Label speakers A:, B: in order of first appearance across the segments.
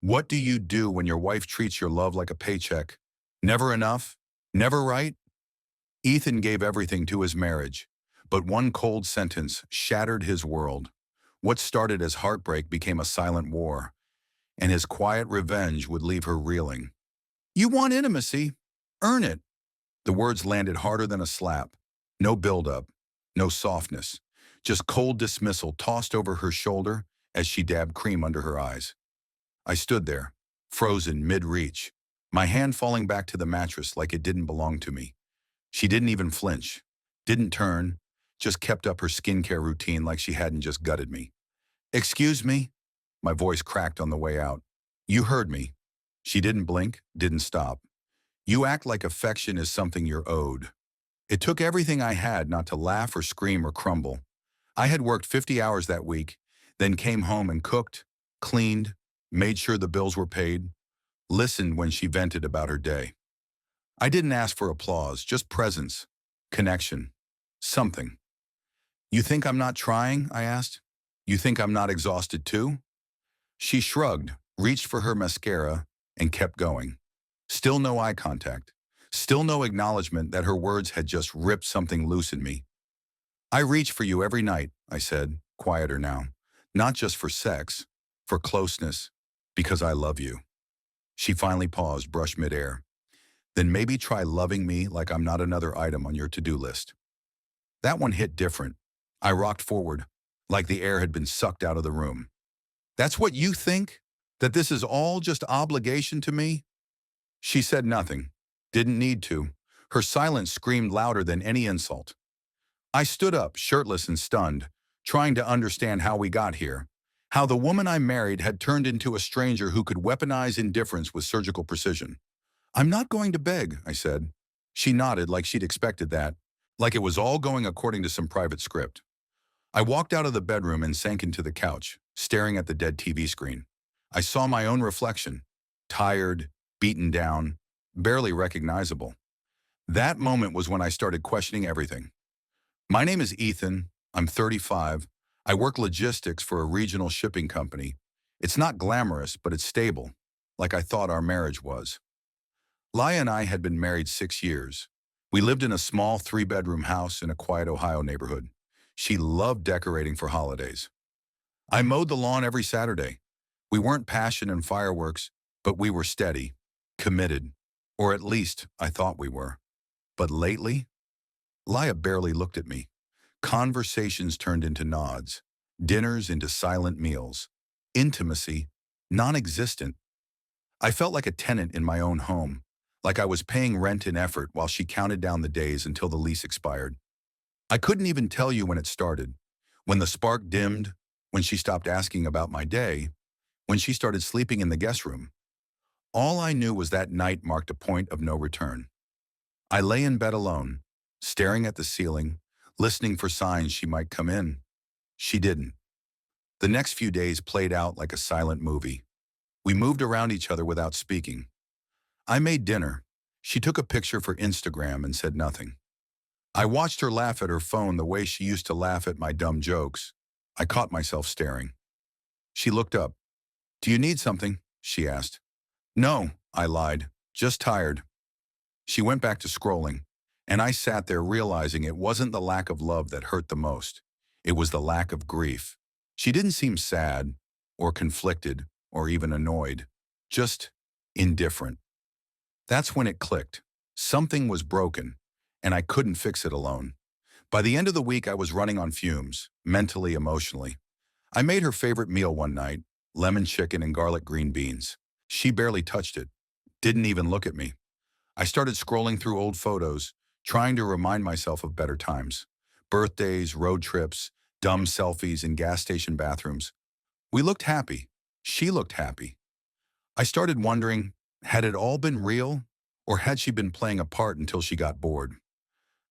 A: What do you do when your wife treats your love like a paycheck? Never enough? Never right? Ethan gave everything to his marriage, but one cold sentence shattered his world. What started as heartbreak became a silent war, and his quiet revenge would leave her reeling. You want intimacy? Earn it. The words landed harder than a slap. No buildup, no softness, just cold dismissal tossed over her shoulder as she dabbed cream under her eyes. I stood there, frozen mid-reach, my hand falling back to the mattress like it didn't belong to me. She didn't even flinch, didn't turn, just kept up her skincare routine like she hadn't just gutted me. Excuse me? My voice cracked on the way out. You heard me. She didn't blink, didn't stop. You act like affection is something you're owed. It took everything I had not to laugh or scream or crumble. I had worked 50 hours that week, then came home and cooked, cleaned, made sure the bills were paid, listened when she vented about her day. I didn't ask for applause, just presence, connection, something. You think I'm not trying? I asked. You think I'm not exhausted too? She shrugged, reached for her mascara, and kept going. Still no eye contact. Still no acknowledgement that her words had just ripped something loose in me. I reach for you every night, I said, quieter now. Not just for sex, for closeness, because I love you. She finally paused, brushed midair. Then maybe try loving me like I'm not another item on your to-do list. That one hit different. I rocked forward, like the air had been sucked out of the room. That's what you think? That this is all just obligation to me? She said nothing. Didn't need to. Her silence screamed louder than any insult. I stood up, shirtless and stunned, trying to understand how we got here. How the woman I married had turned into a stranger who could weaponize indifference with surgical precision. I'm not going to beg, I said. She nodded like she'd expected that, like it was all going according to some private script. I walked out of the bedroom and sank into the couch, staring at the dead TV screen. I saw my own reflection, tired, beaten down, barely recognizable. That moment was when I started questioning everything. My name is Ethan. I'm 35. I work logistics for a regional shipping company. It's not glamorous, but it's stable, like I thought our marriage was. Laia and I had been married 6 years. We lived in a small 3-bedroom house in a quiet Ohio neighborhood. She loved decorating for holidays. I mowed the lawn every Saturday. We weren't passion and fireworks, but we were steady, committed, or at least I thought we were. But lately, Laia barely looked at me. Conversations turned into nods, dinners into silent meals, intimacy non-existent. I felt like a tenant in my own home, like I was paying rent in effort while she counted down the days until the lease expired. I couldn't even tell you when it started, when the spark dimmed, when she stopped asking about my day, when she started sleeping in the guest room. All I knew was that night marked a point of no return. I lay in bed alone, staring at the ceiling, listening for signs she might come in. She didn't. The next few days played out like a silent movie. We moved around each other without speaking. I made dinner. She took a picture for Instagram and said nothing. I watched her laugh at her phone the way she used to laugh at my dumb jokes. I caught myself staring. She looked up. Do you need something? She asked. No, I lied. Just tired. She went back to scrolling, and I sat there realizing it wasn't the lack of love that hurt the most. It was the lack of grief. She didn't seem sad, or conflicted, or even annoyed. Just indifferent. That's when it clicked. Something was broken, and I couldn't fix it alone. By the end of the week, I was running on fumes, mentally, emotionally. I made her favorite meal one night, lemon chicken and garlic green beans. She barely touched it, didn't even look at me. I started scrolling through old photos, trying to remind myself of better times. Birthdays, road trips, dumb selfies in gas station bathrooms. We looked happy. She looked happy. I started wondering, had it all been real, or had she been playing a part until she got bored?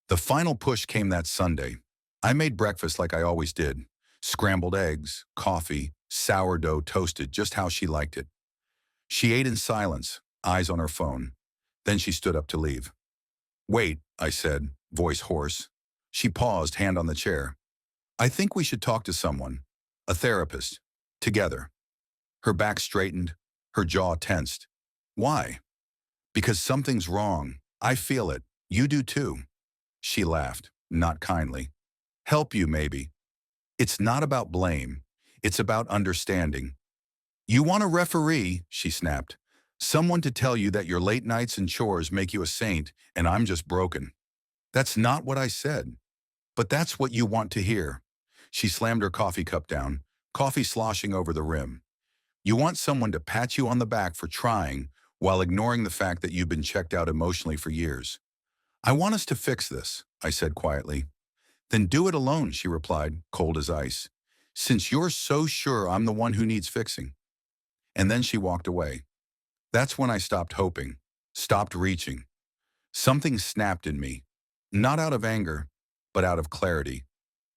A: The final push came that Sunday. I made breakfast like I always did. Scrambled eggs, coffee, sourdough toasted just how she liked it. She ate in silence, eyes on her phone. Then she stood up to leave. Wait, I said, voice hoarse. She paused, hand on the chair. I think we should talk to someone. A therapist. Together. Her back straightened, Her jaw tensed. Why? Because something's wrong. I feel it. You do too. She laughed, not kindly. Help you, maybe. It's not about blame. It's about understanding. You want a referee, she snapped. Someone to tell you that your late nights and chores make you a saint and I'm just broken. That's not what I said. But that's what you want to hear. She slammed her coffee cup down, coffee sloshing over the rim. You want someone to pat you on the back for trying while ignoring the fact that you've been checked out emotionally for years. I want us to fix this, I said quietly. Then do it alone, she replied, cold as ice. Since you're so sure I'm the one who needs fixing. And then she walked away. That's when I stopped hoping, stopped reaching. Something snapped in me, not out of anger, but out of clarity.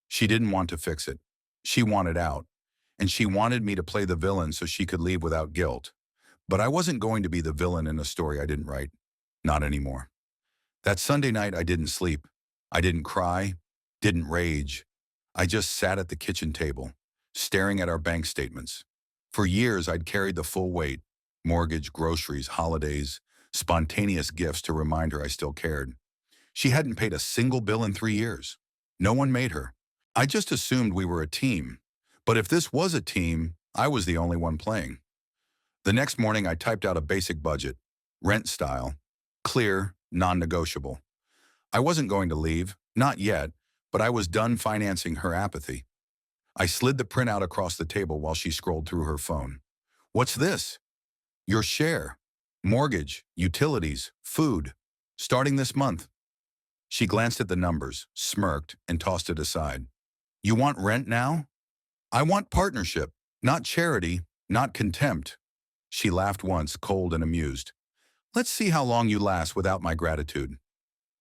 A: She didn't want to fix it. She wanted out. And she wanted me to play the villain so she could leave without guilt. But I wasn't going to be the villain in a story I didn't write. Not anymore. That Sunday night I didn't sleep. I didn't cry, didn't rage. I just sat at the kitchen table, staring at our bank statements. For years I'd carried the full weight, mortgage, groceries, holidays, spontaneous gifts to remind her I still cared. She hadn't paid a single bill in 3 years. No one made her. I just assumed we were a team. But if this was a team, I was the only one playing. The next morning I typed out a basic budget, rent style, clear, non-negotiable. I wasn't going to leave, not yet, but I was done financing her apathy. I slid the printout across the table while she scrolled through her phone. What's this? Your share. Mortgage, utilities, food. Starting this month. She glanced at the numbers, smirked, and tossed it aside. You want rent now? I want partnership, not charity, not contempt. She laughed once, cold and amused. Let's see how long you last without my gratitude.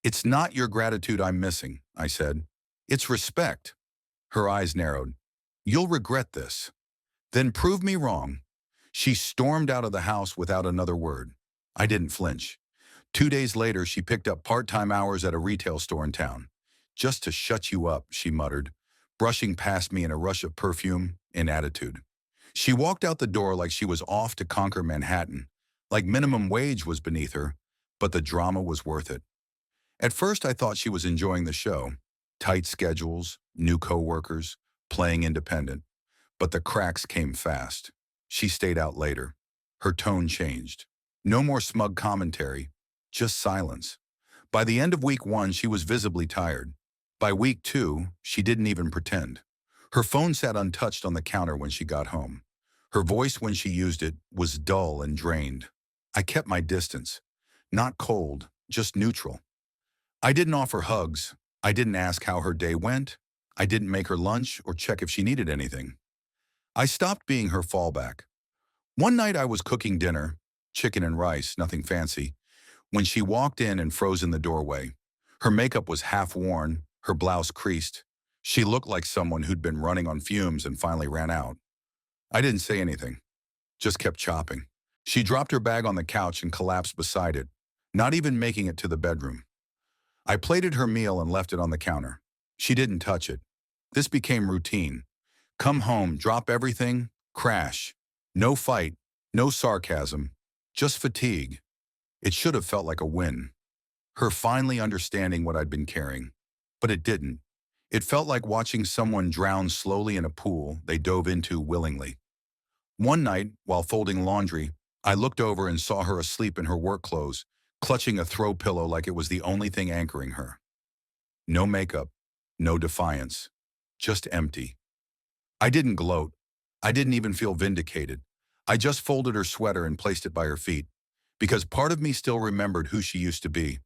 A: It's not your gratitude I'm missing, I said. It's respect. Her eyes narrowed. You'll regret this. Then prove me wrong. She stormed out of the house without another word. I didn't flinch. 2 days later, she picked up part-time hours at a retail store in town. Just to shut you up, she muttered, brushing past me in a rush of perfume and attitude. She walked out the door like she was off to conquer Manhattan, like minimum wage was beneath her, but the drama was worth it. At first, I thought she was enjoying the show. Tight schedules, new coworkers, playing independent. But the cracks came fast. She stayed out later. Her tone changed. No more smug commentary, just silence. By the end of week 1, she was visibly tired. By week 2, she didn't even pretend. Her phone sat untouched on the counter when she got home. Her voice when she used it was dull and drained. I kept my distance. Not cold, just neutral. I didn't offer hugs. I didn't ask how her day went. I didn't make her lunch or check if she needed anything. I stopped being her fallback. One night I was cooking dinner, chicken and rice, nothing fancy, when she walked in and froze in the doorway. Her makeup was half worn, her blouse creased. She looked like someone who'd been running on fumes and finally ran out. I didn't say anything, just kept chopping. She dropped her bag on the couch and collapsed beside it, not even making it to the bedroom. I plated her meal and left it on the counter. She didn't touch it. This became routine. Come home, drop everything, crash. No fight, no sarcasm, just fatigue. It should have felt like a win. Her finally understanding what I'd been carrying. But it didn't. It felt like watching someone drown slowly in a pool they dove into willingly. One night, while folding laundry, I looked over and saw her asleep in her work clothes, clutching a throw pillow like it was the only thing anchoring her. No makeup, no defiance, just empty. I didn't gloat. I didn't even feel vindicated. I just folded her sweater and placed it by her feet, because part of me still remembered who she used to be.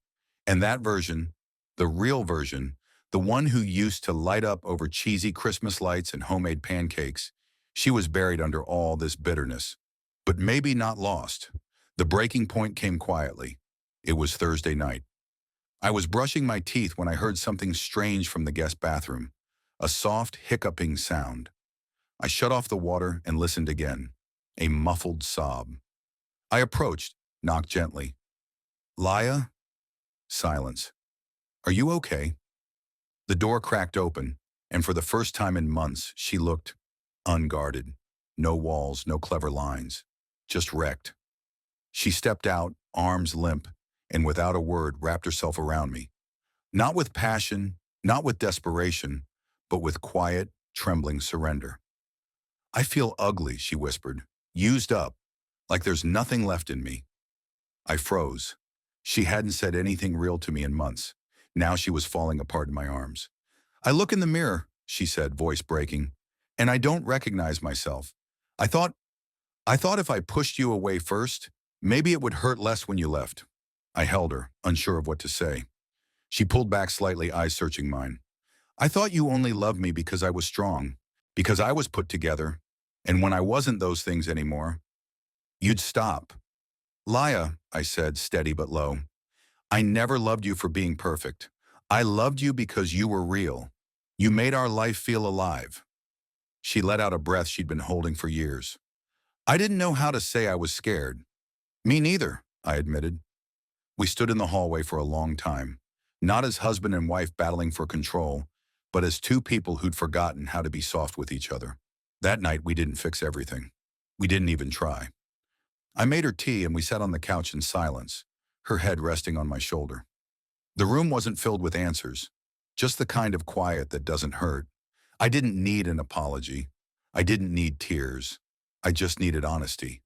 A: And that version, the real version, the one who used to light up over cheesy Christmas lights and homemade pancakes, she was buried under all this bitterness. But maybe not lost. The breaking point came quietly. It was Thursday night. I was brushing my teeth when I heard something strange from the guest bathroom, a soft, hiccuping sound. I shut off the water and listened again, a muffled sob. I approached, knocked gently. Laya? Silence. Are you okay? The door cracked open, and for the first time in months, she looked unguarded. No walls, no clever lines. just wrecked. She stepped out, arms limp, and without a word wrapped herself around me. Not with passion, not with desperation, but with quiet, trembling surrender. I feel ugly, she whispered, used up, like there's nothing left in me. I froze. She hadn't said anything real to me in months. Now she was falling apart in my arms. I look in the mirror, she said, voice breaking, and I don't recognize myself. I thought, I thought if I pushed you away first, maybe it would hurt less when you left. I held her, unsure of what to say. She pulled back slightly, eyes searching mine. I thought you only loved me because I was strong, because I was put together, and when I wasn't those things anymore, you'd stop. Laya, I said, steady but low, I never loved you for being perfect. I loved you because you were real. You made our life feel alive. She let out a breath she'd been holding for years. I didn't know how to say I was scared. Me neither, I admitted. We stood in the hallway for a long time, not as husband and wife battling for control, but as two people who'd forgotten how to be soft with each other. That night, we didn't fix everything. We didn't even try. I made her tea and we sat on the couch in silence, her head resting on my shoulder. The room wasn't filled with answers, just the kind of quiet that doesn't hurt. I didn't need an apology. I didn't need tears. I just needed honesty.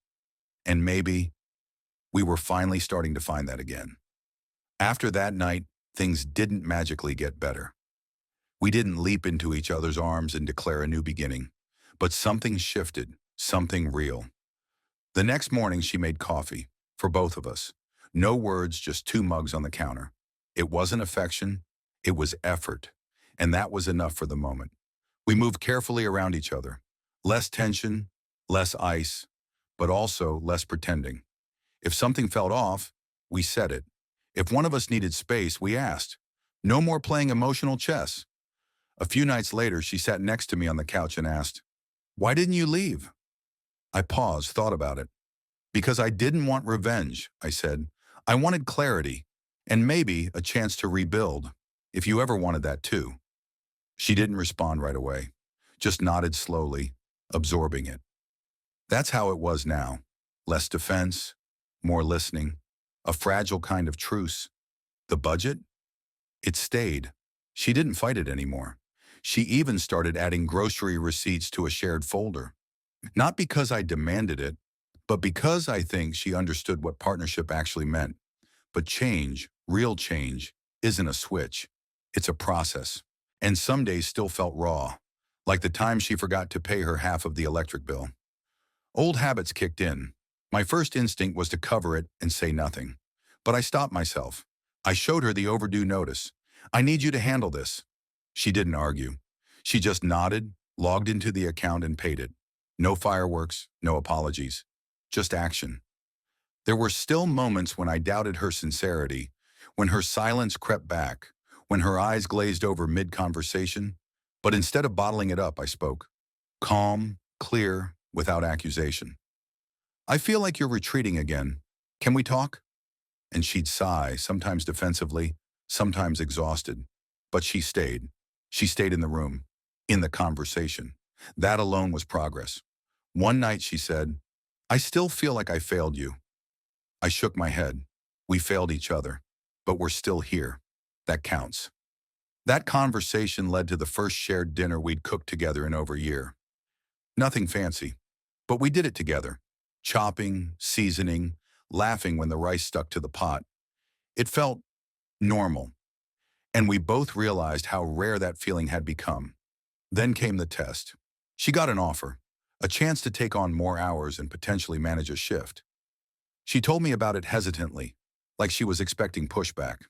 A: And maybe we were finally starting to find that again. After that night, things didn't magically get better. We didn't leap into each other's arms and declare a new beginning, but something shifted, something real. The next morning, she made coffee, for both of us. No words, just two mugs on the counter. It wasn't affection, it was effort, and that was enough for the moment. We moved carefully around each other. Less tension, less ice, but also less pretending. If something felt off, we said it. If one of us needed space, we asked. No more playing emotional chess. A few nights later, she sat next to me on the couch and asked, "Why didn't you leave?" I paused, thought about it. Because I didn't want revenge, I said. I wanted clarity, and maybe a chance to rebuild, if you ever wanted that too. She didn't respond right away, just nodded slowly, absorbing it. That's how it was now. Less defense, more listening, a fragile kind of truce. The budget? It stayed. She didn't fight it anymore. She even started adding grocery receipts to a shared folder. Not because I demanded it, but because I think she understood what partnership actually meant. But change, real change, isn't a switch. It's a process. And some days still felt raw, like the time she forgot to pay her half of the electric bill. Old habits kicked in. My first instinct was to cover it and say nothing. But I stopped myself. I showed her the overdue notice. I need you to handle this. She didn't argue. She just nodded, logged into the account and paid it. No fireworks, no apologies, just action. There were still moments when I doubted her sincerity, when her silence crept back, when her eyes glazed over mid-conversation. But instead of bottling it up, I spoke. Calm, clear, without accusation. I feel like you're retreating again. Can we talk? And she'd sigh, sometimes defensively, sometimes exhausted. But she stayed. She stayed in the room, in the conversation. That alone was progress. One night she said, I still feel like I failed you. I shook my head. We failed each other, but we're still here. That counts. That conversation led to the first shared dinner we'd cooked together in over a year. Nothing fancy, but we did it together. Chopping, seasoning, laughing when the rice stuck to the pot. It felt normal, and we both realized how rare that feeling had become. Then came the test. She got an offer, a chance to take on more hours and potentially manage a shift. She told me about it hesitantly, like she was expecting pushback.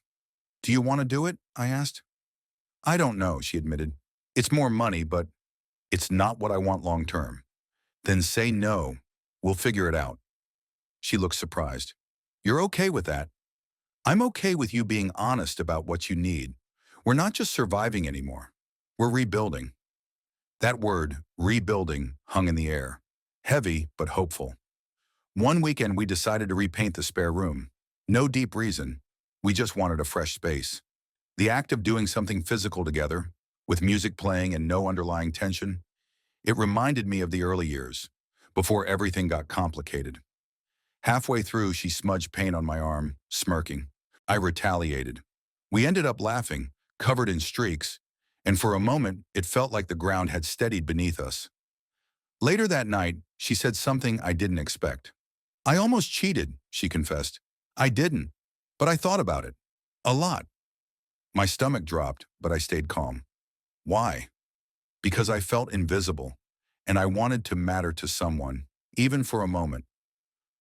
A: Do you want to do it? I asked. I don't know, she admitted. It's more money, but it's not what I want long term. Then say no. We'll figure it out. She looked surprised. You're okay with that? I'm okay with you being honest about what you need. We're not just surviving anymore. We're rebuilding. That word, rebuilding, hung in the air. Heavy, but hopeful. One weekend, we decided to repaint the spare room. No deep reason. We just wanted a fresh space. The act of doing something physical together, with music playing and no underlying tension, it reminded me of the early years, before everything got complicated. Halfway through, she smudged paint on my arm, smirking. I retaliated. We ended up laughing, covered in streaks, and for a moment, it felt like the ground had steadied beneath us. Later that night, she said something I didn't expect. I almost cheated, she confessed. I didn't, but I thought about it. A lot. My stomach dropped, but I stayed calm. Why? Because I felt invisible, and I wanted to matter to someone, even for a moment.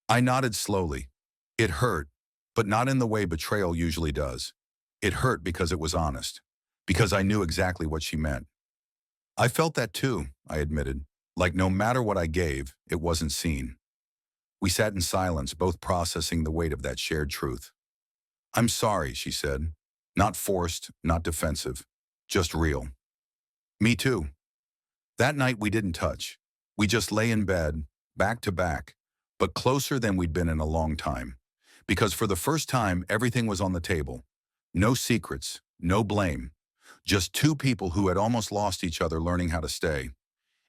A: I nodded slowly. It hurt, but not in the way betrayal usually does. It hurt because it was honest, because I knew exactly what she meant. I felt that too, I admitted, like no matter what I gave, it wasn't seen. We sat in silence, both processing the weight of that shared truth. I'm sorry, she said. Not forced, not defensive, just real. Me too. That night we didn't touch. We just lay in bed, back to back, but closer than we'd been in a long time. Because for the first time, everything was on the table. No secrets, no blame. Just two people who had almost lost each other learning how to stay.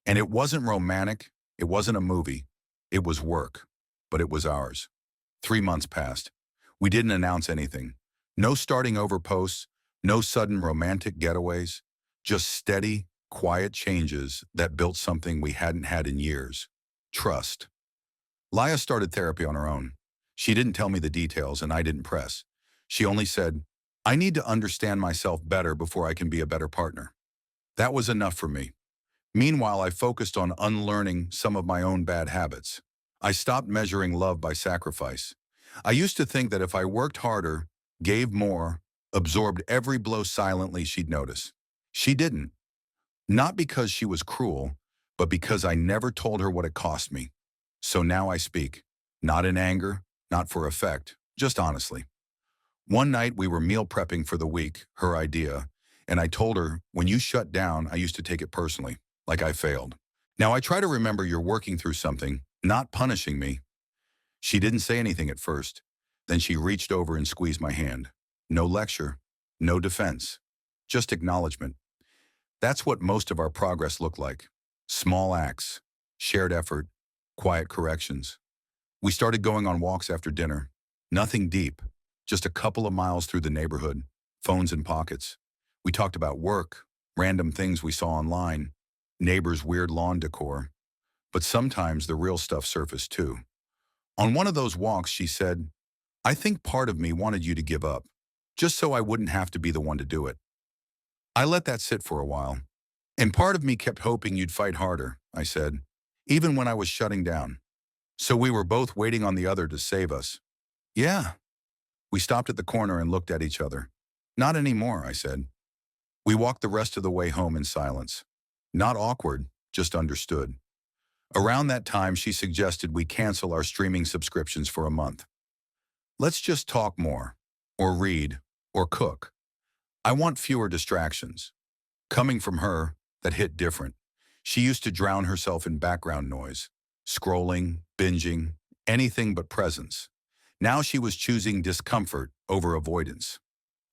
A: And it wasn't romantic, it wasn't a movie. It was work, but it was ours. 3 months passed. We didn't announce anything. No starting over posts, no sudden romantic getaways. Just steady, quiet changes that built something we hadn't had in years. Trust. Laya started therapy on her own. She didn't tell me the details and I didn't press. She only said, I need to understand myself better before I can be a better partner. That was enough for me. Meanwhile, I focused on unlearning some of my own bad habits. I stopped measuring love by sacrifice. I used to think that if I worked harder, gave more, absorbed every blow silently, she'd notice. She didn't. Not because she was cruel, but because I never told her what it cost me. So now I speak, not in anger, not for effect, just honestly. One night we were meal prepping for the week, her idea, and I told her, when you shut down, I used to take it personally, like I failed. Now I try to remember you're working through something, not punishing me. She didn't say anything at first. Then she reached over and squeezed my hand. No lecture, no defense, just acknowledgement. That's what most of our progress looked like. Small acts, shared effort, quiet corrections. We started going on walks after dinner. Nothing deep, just a couple of miles through the neighborhood, phones in pockets. We talked about work, random things we saw online, neighbors' weird lawn decor. But sometimes the real stuff surfaced too. On one of those walks, she said, I think part of me wanted you to give up, just so I wouldn't have to be the one to do it. I let that sit for a while. And part of me kept hoping you'd fight harder, I said, even when I was shutting down. So we were both waiting on the other to save us. Yeah. We stopped at the corner and looked at each other. Not anymore, I said. We walked the rest of the way home in silence. Not awkward, just understood. Around that time, she suggested we cancel our streaming subscriptions for a month. Let's just talk more, or read, or cook. I want fewer distractions. Coming from her, that hit different. She used to drown herself in background noise, scrolling, binging, anything but presence. Now she was choosing discomfort over avoidance.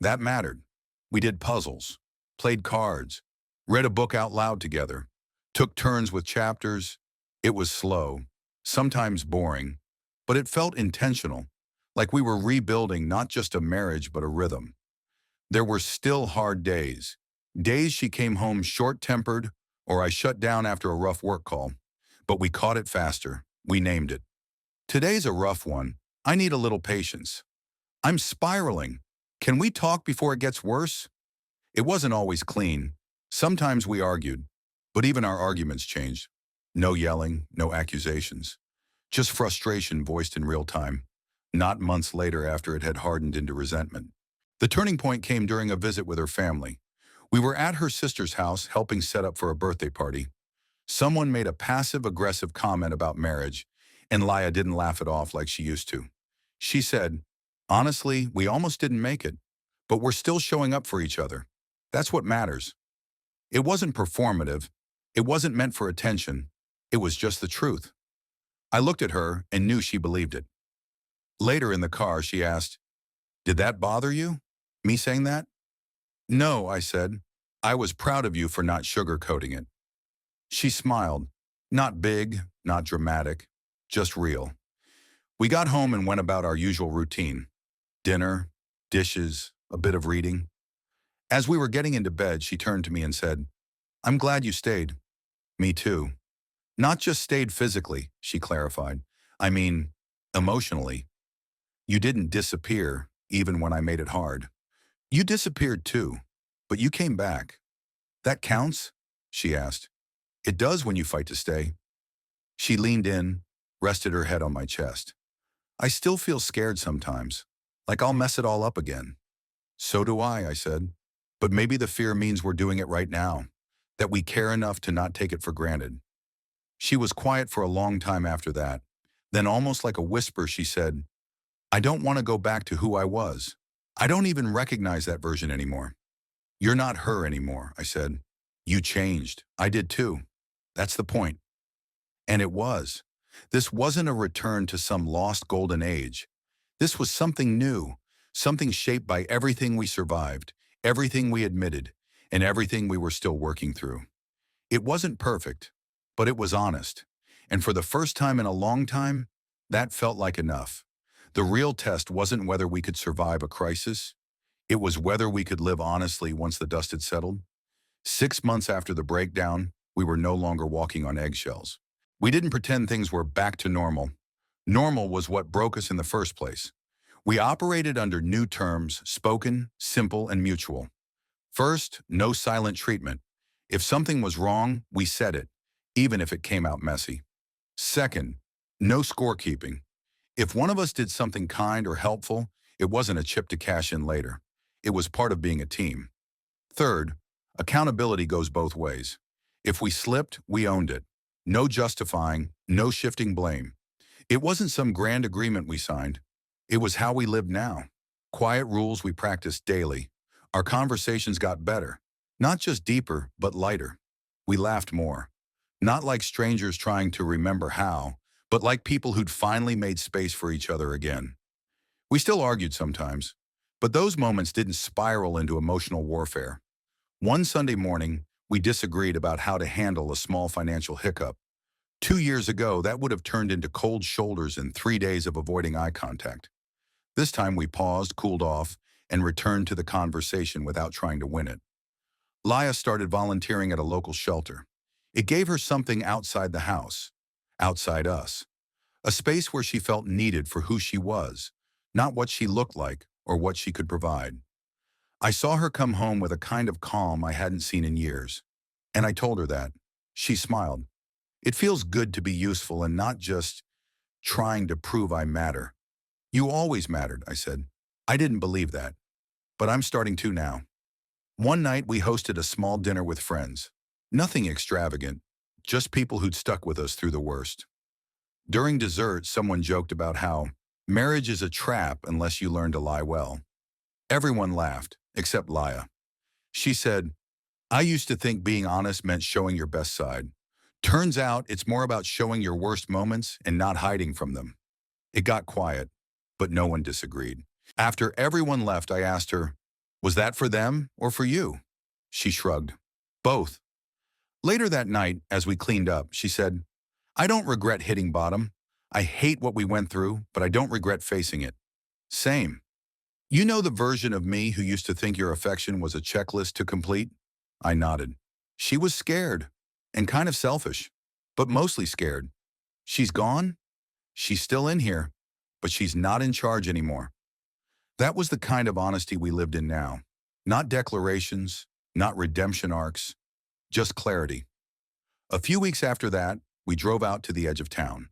A: That mattered. We did puzzles, played cards, read a book out loud together, took turns with chapters. It was slow, sometimes boring, but it felt intentional, like we were rebuilding not just a marriage but a rhythm. There were still hard days. Days she came home short-tempered or I shut down after a rough work call. But we caught it faster. We named it. Today's a rough one. I need a little patience. I'm spiraling. Can we talk before it gets worse? It wasn't always clean. Sometimes we argued, but even our arguments changed. No yelling, no accusations. Just frustration voiced in real time, not months later after it had hardened into resentment. The turning point came during a visit with her family. We were at her sister's house helping set up for a birthday party. Someone made a passive-aggressive comment about marriage, and Laya didn't laugh it off like she used to. She said, honestly, we almost didn't make it, but we're still showing up for each other. That's what matters. It wasn't performative. It wasn't meant for attention. It was just the truth. I looked at her and knew she believed it. Later in the car, she asked, did that bother you? Me saying that? No, I said. I was proud of you for not sugarcoating it. She smiled. Not big, not dramatic, just real. We got home and went about our usual routine. Dinner, dishes, a bit of reading. As we were getting into bed, she turned to me and said, "I'm glad you stayed." Me too. Not just stayed physically, she clarified. I mean, emotionally. You didn't disappear, even when I made it hard. You disappeared too, but you came back. That counts? She asked. It does when you fight to stay. She leaned in, rested her head on my chest. I still feel scared sometimes, like I'll mess it all up again. So do I said. But maybe the fear means we're doing it right now, that we care enough to not take it for granted. She was quiet for a long time after that. Then almost like a whisper, she said, I don't want to go back to who I was. I don't even recognize that version anymore. You're not her anymore, I said. You changed. I did too. That's the point. And it was. This wasn't a return to some lost golden age. This was something new, something shaped by everything we survived, everything we admitted, and everything we were still working through. It wasn't perfect, but it was honest. And for the first time in a long time, that felt like enough. The real test wasn't whether we could survive a crisis. It was whether we could live honestly once the dust had settled. 6 months after the breakdown, we were no longer walking on eggshells. We didn't pretend things were back to normal. Normal was what broke us in the first place. We operated under new terms, spoken, simple, and mutual. First, no silent treatment. If something was wrong, we said it, even if it came out messy. Second, no scorekeeping. If one of us did something kind or helpful, it wasn't a chip to cash in later. It was part of being a team. Third, accountability goes both ways. If we slipped, we owned it. No justifying, no shifting blame. It wasn't some grand agreement we signed. It was how we lived now. Quiet rules we practiced daily. Our conversations got better. Not just deeper, but lighter. We laughed more. Not like strangers trying to remember how, but like people who'd finally made space for each other again. We still argued sometimes, but those moments didn't spiral into emotional warfare. One Sunday morning, we disagreed about how to handle a small financial hiccup. 2 years ago, that would have turned into cold shoulders and 3 days of avoiding eye contact. This time we paused, cooled off, and returned to the conversation without trying to win it. Laya started volunteering at a local shelter. It gave her something outside the house, outside us. A space where she felt needed for who she was, not what she looked like or what she could provide. I saw her come home with a kind of calm I hadn't seen in years. And I told her that. She smiled. It feels good to be useful and not just trying to prove I matter. You always mattered, I said. I didn't believe that, but I'm starting to now. One night we hosted a small dinner with friends. Nothing extravagant, just people who'd stuck with us through the worst. During dessert, someone joked about how marriage is a trap unless you learn to lie well. Everyone laughed, except Laya. She said, I used to think being honest meant showing your best side. Turns out it's more about showing your worst moments and not hiding from them. It got quiet, but no one disagreed. After everyone left, I asked her, was that for them or for you? She shrugged. Both. Later that night, as we cleaned up, she said, I don't regret hitting bottom. I hate what we went through, but I don't regret facing it. Same. You know the version of me who used to think your affection was a checklist to complete? I nodded. She was scared and kind of selfish, but mostly scared. She's gone? She's still in here, but she's not in charge anymore. That was the kind of honesty we lived in now. Not declarations, not redemption arcs, just clarity. A few weeks after that, we drove out to the edge of town.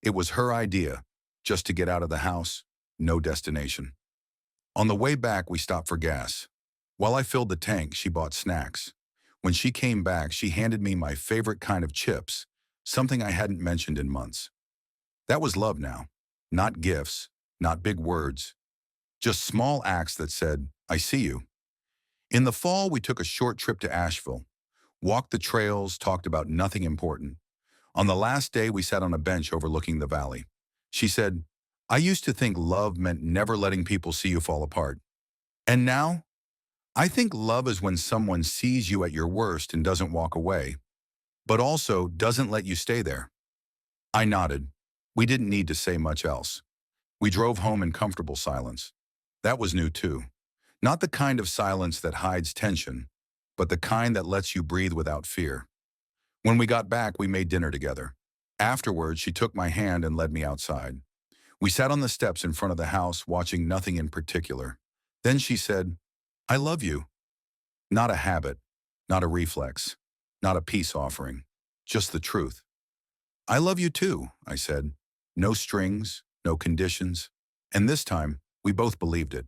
A: It was her idea, just to get out of the house, no destination. On the way back, we stopped for gas. While I filled the tank, she bought snacks. When she came back, she handed me my favorite kind of chips, something I hadn't mentioned in months. That was love now. Not gifts, not big words, just small acts that said, I see you. In the fall, we took a short trip to Asheville, walked the trails, talked about nothing important. On the last day, we sat on a bench overlooking the valley. She said, I used to think love meant never letting people see you fall apart. And now, I think love is when someone sees you at your worst and doesn't walk away, but also doesn't let you stay there. I nodded. We didn't need to say much else. We drove home in comfortable silence. That was new too. Not the kind of silence that hides tension, but the kind that lets you breathe without fear. When we got back, we made dinner together. Afterwards, she took my hand and led me outside. We sat on the steps in front of the house, watching nothing in particular. Then she said, "I love you." Not a habit, not a reflex, not a peace offering, just the truth. "I love you too," I said. No strings, no conditions. And this time, we both believed it.